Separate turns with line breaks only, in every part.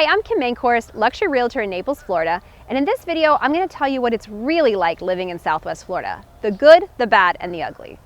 Hi, I'm Kim Menkhorst, luxury realtor in Naples, Florida, and in this video, I'm going to tell you what it's really like living in Southwest Florida. The good, the bad, and the ugly.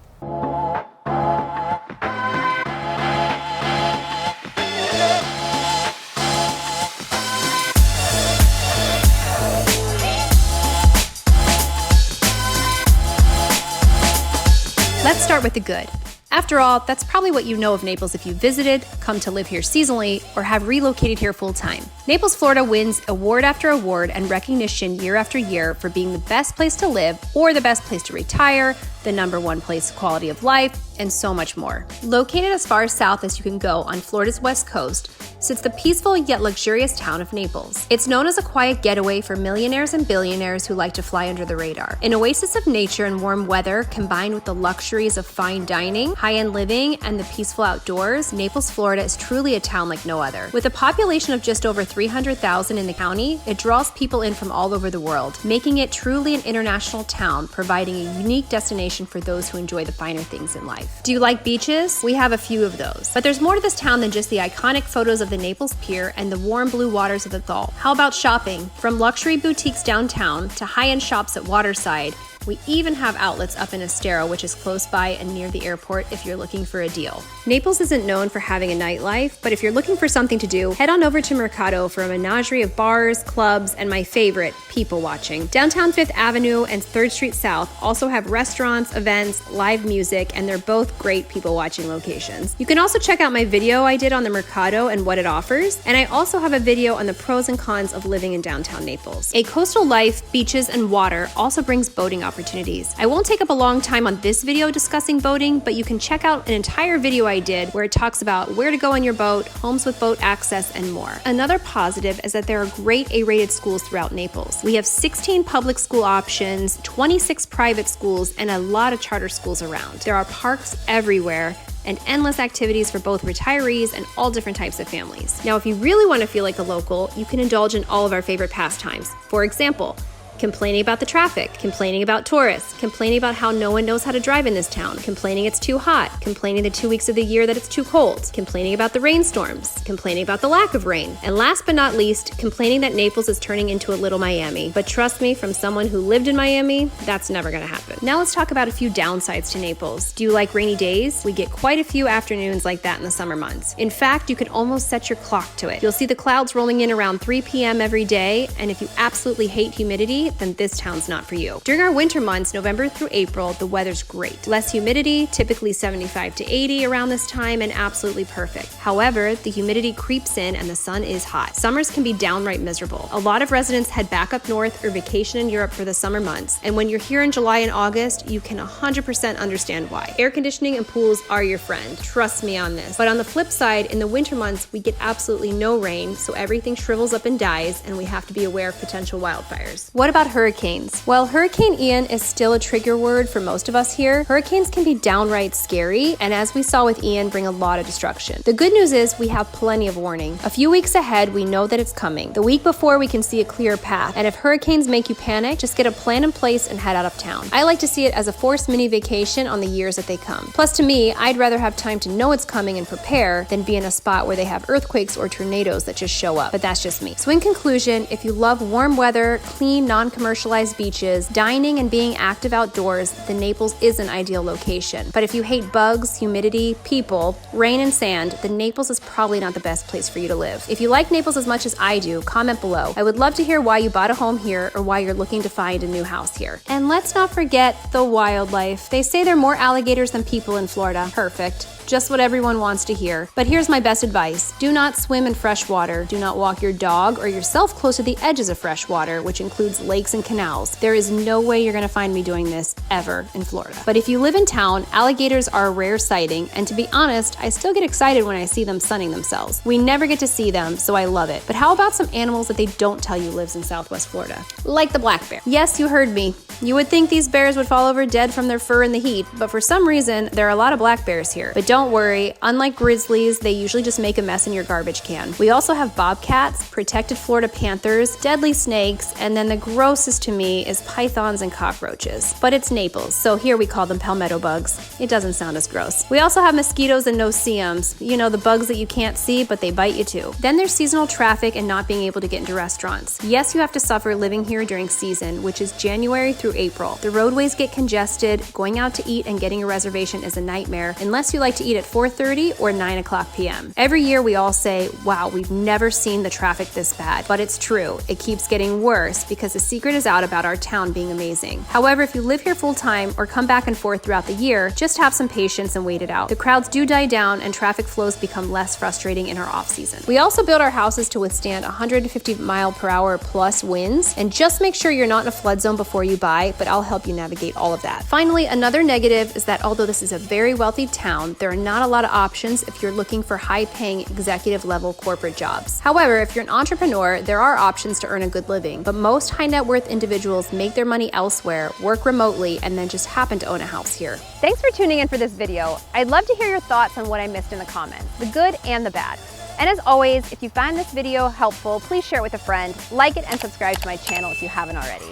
Let's start with the good. After all, that's probably what you know of Naples if you visited, come to live here seasonally, or have relocated here full-time. Naples, Florida wins award after award and recognition year after year for being the best place to live or the best place to retire, the #1 place quality of life, and so much more. Located as far south as you can go on Florida's west coast, sits the peaceful yet luxurious town of Naples. It's known as a quiet getaway for millionaires and billionaires who like to fly under the radar. An oasis of nature and warm weather combined with the luxuries of fine dining, high-end living, and the peaceful outdoors, Naples, Florida is truly a town like no other. With a population of just over 300,000 in the county, it draws people in from all over the world, making it truly an international town, providing a unique destination for those who enjoy the finer things in life. Do you like beaches? We have a few of those. But there's more to this town than just the iconic photos of the Naples Pier and the warm blue waters of the Gulf. How about shopping? From luxury boutiques downtown to high-end shops at Waterside, we even have outlets up in Estero, which is close by and near the airport if you're looking for a deal. Naples isn't known for having a nightlife, but if you're looking for something to do, head on over to Mercado for a menagerie of bars, clubs, and my favorite, people watching. Downtown 5th Avenue and 3rd Street South also have restaurants, events, live music, and they're both great people watching locations. You can also check out my video I did on the Mercado and what it offers, and I also have a video on the pros and cons of living in downtown Naples. A coastal life, beaches, and water also brings boating opportunities. I won't take up a long time on this video discussing boating, but you can check out an entire video I did where it talks about where to go on your boat, homes with boat access, and more. Another positive is that there are great A-rated schools throughout Naples. We have 16 public school options, 26 private schools, and a lot of charter schools around. There are parks everywhere, and endless activities for both retirees and all different types of families. Now, if you really want to feel like a local, you can indulge in all of our favorite pastimes. For example, complaining about the traffic, complaining about tourists, complaining about how no one knows how to drive in this town, complaining it's too hot, complaining the 2 weeks of the year that it's too cold, complaining about the rainstorms, complaining about the lack of rain, and last but not least, complaining that Naples is turning into a little Miami. But trust me, from someone who lived in Miami, that's never gonna happen. Now let's talk about a few downsides to Naples. Do you like rainy days? We get quite a few afternoons like that in the summer months. In fact, you can almost set your clock to it. You'll see the clouds rolling in around 3 p.m. every day, and if you absolutely hate humidity, then this town's not for you. During our winter months, November through April, the weather's great. Less humidity, typically 75 to 80 around this time, and absolutely perfect. However, the humidity creeps in and the sun is hot. Summers can be downright miserable. A lot of residents head back up north or vacation in Europe for the summer months, and when you're here in July and August, you can 100% understand why. Air conditioning and pools are your friend. Trust me on this. But on the flip side, in the winter months, we get absolutely no rain, so everything shrivels up and dies, and we have to be aware of potential wildfires. What about hurricanes? Well, Hurricane Ian is still a trigger word for most of us here. Hurricanes can be downright scary, and as we saw with Ian, bring a lot of destruction. The good news is we have plenty of warning. A few weeks ahead, we know that it's coming. The week before, we can see a clear path, and if hurricanes make you panic, just get a plan in place and head out of town. I like to see it as a forced mini vacation on the years that they come. Plus, to me, I'd rather have time to know it's coming and prepare than be in a spot where they have earthquakes or tornadoes that just show up. But that's just me. So in conclusion, if you love warm weather, clean, non-commercialized beaches, dining, and being active outdoors, then Naples is an ideal location. But if you hate bugs, humidity, people, rain, and sand, then Naples is probably not the best place for you to live. If you like Naples as much as I do, comment below. I would love to hear why you bought a home here or why you're looking to find a new house here. And let's not forget the wildlife. They say there are more alligators than people in Florida. Perfect. Just what everyone wants to hear. But here's my best advice. Do not swim in fresh water. Do not walk your dog or yourself close to the edges of fresh water, which includes lakes and canals. There is no way you're gonna find me doing this ever in Florida. But if you live in town, alligators are a rare sighting, and to be honest, I still get excited when I see them sunning themselves. We never get to see them, so I love it. But how about some animals that they don't tell you lives in Southwest Florida? Like the black bear. Yes, you heard me. You would think these bears would fall over dead from their fur in the heat, but for some reason, there are a lot of black bears here. But don't worry, unlike grizzlies, they usually just make a mess in your garbage can. We also have bobcats, protected Florida panthers, deadly snakes, and then the grossest to me is pythons and cockroaches. But it's Naples, so here we call them palmetto bugs. It doesn't sound as gross. We also have mosquitoes and no-see-ums, you know, the bugs that you can't see, but they bite you too. Then there's seasonal traffic and not being able to get into restaurants. Yes, you have to suffer living here during season, which is January through April. The roadways get congested, going out to eat and getting a reservation is a nightmare, unless you like to eat at 4:30 or 9 o'clock p.m. Every year we all say, wow, we've never seen the traffic this bad, but it's true. It keeps getting worse because the secret is out about our town being amazing. However, if you live here full time or come back and forth throughout the year, just have some patience and wait it out. The crowds do die down and traffic flows become less frustrating in our off season. We also build our houses to withstand 150-mile-per-hour plus winds, and just make sure you're not in a flood zone before you buy, but I'll help you navigate all of that. Finally, another negative is that although this is a very wealthy town, there are not a lot of options if you're looking for high-paying executive-level corporate jobs. However, if you're an entrepreneur, there are options to earn a good living, but most high-net-worth individuals make their money elsewhere, work remotely, and then just happen to own a house here. Thanks for tuning in for this video. I'd love to hear your thoughts on what I missed in the comments, the good and the bad. And as always, if you find this video helpful, please share it with a friend, like it, and subscribe to my channel if you haven't already.